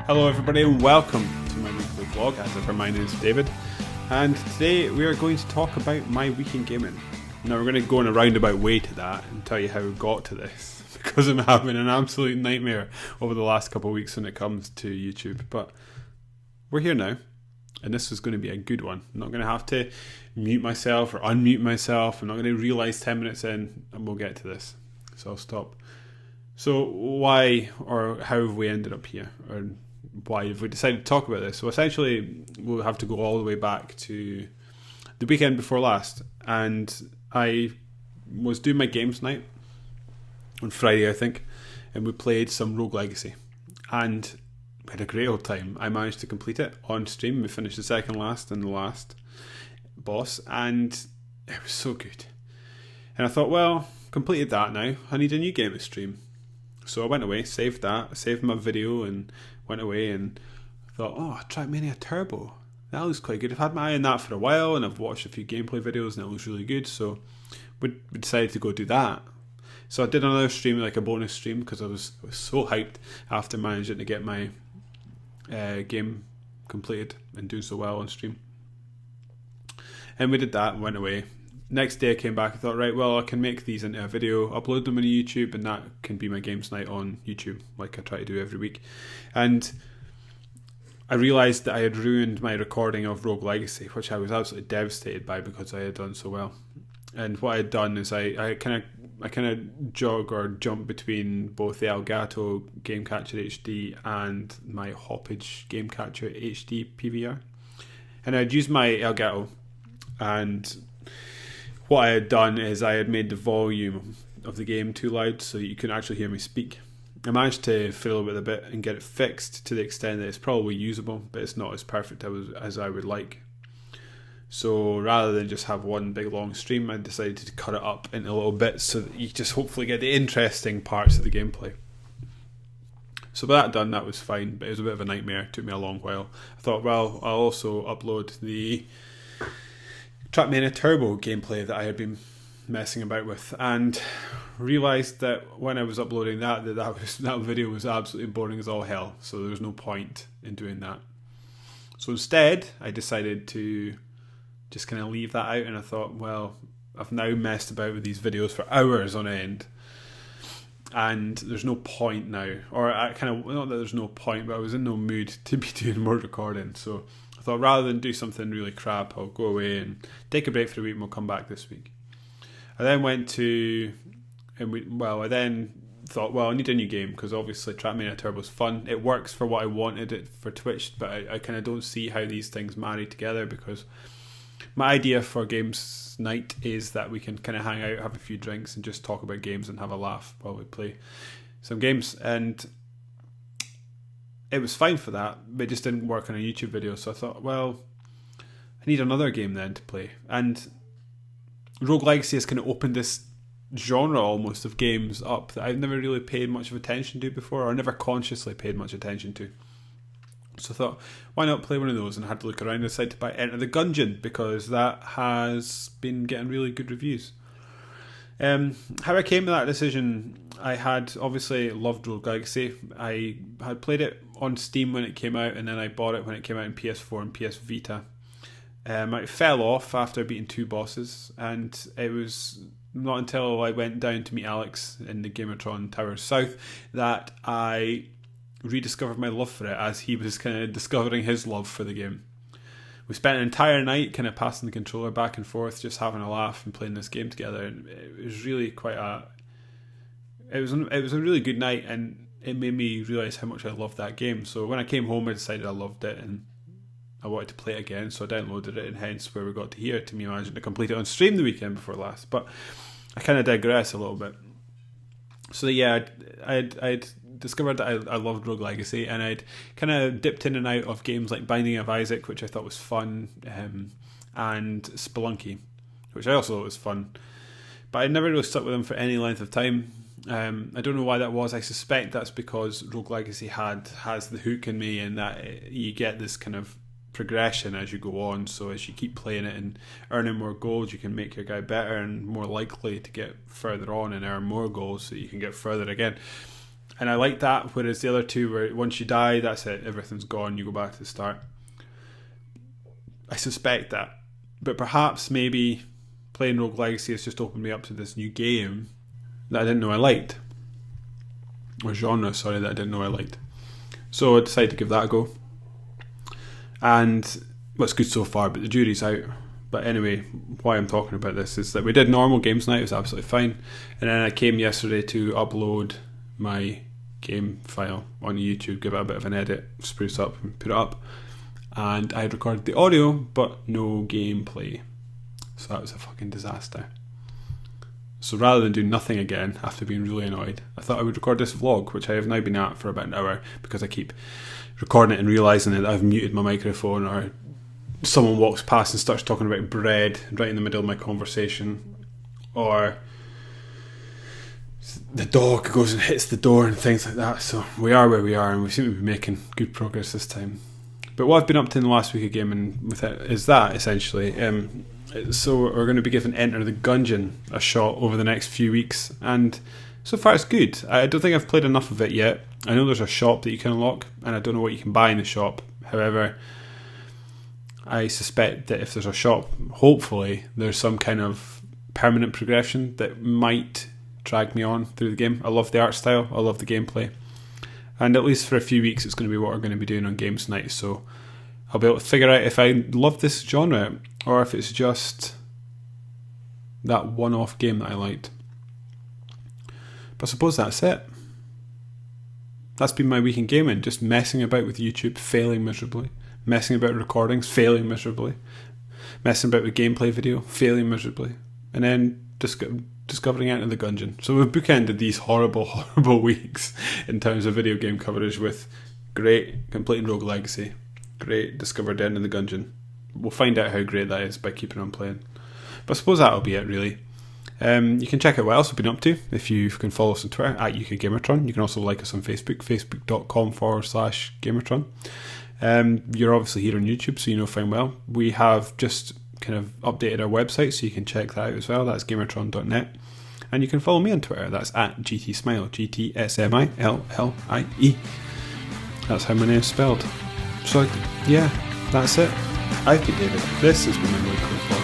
Hello everybody and welcome to my weekly vlog. As ever, my name is David and today we are going to talk about my week in gaming. Now we're going to go in a roundabout way to that and tell you how we got to this because I'm having an absolute nightmare over the last couple of weeks when it comes to YouTube, but we're here now and this is going to be a good one. I'm not going to have to mute myself or unmute myself. I'm not going to realise 10 minutes in and we'll get to this, so I'll stop. So why or how have we ended up here, or why have we decided to talk about this? So essentially we'll have to go all the way back to the weekend before last, and I was doing my games night on Friday I think, and we played some Rogue Legacy and we had a great old time. I managed to complete it on stream. We finished the second last and the last boss and it was so good, and I thought, well, completed that, now I need a new game to stream. So I went away, saved my video and went away and thought, oh, Trackmania Turbo, that looks quite good. I've had my eye on that for a while and I've watched a few gameplay videos and it looks really good, so we decided to go do that. So I did another stream, like a bonus stream, because I was so hyped after managing to get my game completed and doing so well on stream. And we did that and went away. Next day I came back and thought, right, well, I can make these into a video, upload them on YouTube, and that can be my games night on YouTube, like I try to do every week. And I realised that I had ruined my recording of Rogue Legacy, which I was absolutely devastated by because I had done so well. And what I had done is I kind of jog or jump between both the Elgato Game Catcher HD and my Hoppage Game Catcher HD PVR. And I'd used my Elgato, and what I had done is I had made the volume of the game too loud so you couldn't actually hear me speak. I managed to fiddle with it a bit and get it fixed to the extent that it's probably usable, but it's not as perfect as I would like. So rather than just have one big long stream, I decided to cut it up into little bits so that you just hopefully get the interesting parts of the gameplay. So with that done, that was fine, but it was a bit of a nightmare. It took me a long while. I thought, well, I'll also upload the Trackmania Turbo gameplay that I had been messing about with, and realised that when I was uploading that video was absolutely boring as all hell, so there was no point in doing that. So instead I decided to just kind of leave that out, and I thought, well, I've now messed about with these videos for hours on end and there's no point now, or I kind of, not that there's no point, but I was in no mood to be doing more recording, so I thought rather than do something really crap, I'll go away and take a break for a week and we'll come back this week. I then went to, I then thought, well, I need a new game because obviously Trackmania Turbo's fun. It works for what I wanted it for Twitch, but I kind of don't see how these things marry together, because my idea for games night is that we can kind of hang out, have a few drinks and just talk about games and have a laugh while we play some games. And it was fine for that, but it just didn't work on a YouTube video. So I thought, well, I need another game then to play. And Rogue Legacy has kind of opened this genre almost of games up that I've never really paid much of attention to before, or never consciously paid much attention to. So I thought, why not play one of those? And I had to look around and decided to buy Enter the Gungeon because that has been getting really good reviews. How I came to that decision, I had obviously loved Rogue Legacy. I had played it on Steam when it came out, and then I bought it when it came out in PS4 and PS Vita. I fell off after beating 2 bosses, and it was not until I went down to meet Alex in the GAMERTRON Tower South that I rediscovered my love for it, as he was kind of discovering his love for the game. We spent an entire night kind of passing the controller back and forth, just having a laugh and playing this game together, and it was really it was a really good night, and it made me realise how much I loved that game. So when I came home I decided I loved it and I wanted to play it again, so I downloaded it, and hence where we got to here, to me managing to complete it on stream the weekend before last. But I kind of digress a little bit. So yeah, I'd discovered that I loved Rogue Legacy, and I'd kind of dipped in and out of games like Binding of Isaac, which I thought was fun, and Spelunky, which I also thought was fun, but I never really stuck with them for any length of time. I don't know why that was. I suspect that's because Rogue Legacy has the hook in me, and that you get this kind of progression as you go on. So as you keep playing it and earning more gold, you can make your guy better and more likely to get further on and earn more gold so you can get further again. And I like that, whereas the other two where once you die, that's it, everything's gone, you go back to the start. I suspect that. But perhaps maybe playing Rogue Legacy has just opened me up to this new game that I didn't know I liked. Or genre, sorry, that I didn't know I liked. So I decided to give that a go. And well, it's good so far, but the jury's out. But anyway, why I'm talking about this is that we did normal games night, it was absolutely fine. And then I came yesterday to upload my game file on YouTube, give it a bit of an edit, spruce up and put it up. And I had recorded the audio, but no gameplay. So that was a fucking disaster. So rather than do nothing again after being really annoyed, I thought I would record this vlog, which I have now been at for about an hour because I keep recording it and realising that I've muted my microphone, or someone walks past and starts talking about bread right in the middle of my conversation, or the dog goes and hits the door and things like that. So we are where we are, and we seem to be making good progress this time. But what I've been up to in the last week of gaming with it is that, essentially. So we're going to be giving Enter the Gungeon a shot over the next few weeks, and so far it's good. I don't think I've played enough of it yet. I know there's a shop that you can unlock, and I don't know what you can buy in the shop. However, I suspect that if there's a shop, hopefully there's some kind of permanent progression that might drag me on through the game. I love the art style, I love the gameplay, and at least for a few weeks it's going to be what we're going to be doing on Games Night, so I'll be able to figure out if I love this genre or if it's just that one-off game that I liked. But I suppose that's it. That's been my week in gaming, just messing about with YouTube, failing miserably, messing about with recordings, failing miserably, messing about with gameplay video, failing miserably, and then discovering Enter the Gungeon. So we've bookended these horrible, horrible weeks in terms of video game coverage with great completing Rogue Legacy, great discovered Enter the Gungeon. We'll find out how great that is by keeping on playing. But I suppose that'll be it, really. You can check out what else we've been up to if you can follow us on Twitter at UKGamerTron. You can also like us on Facebook, facebook.com/Gamertron. You're obviously here on YouTube, so you know fine well. We have just kind of updated our website, so you can check that out as well. That's gamertron.net. And you can follow me on Twitter. That's at GTSmile, GTSMILLIE. That's how my name's spelled. So, yeah, that's it. I've been David. This has been my weekly vlog.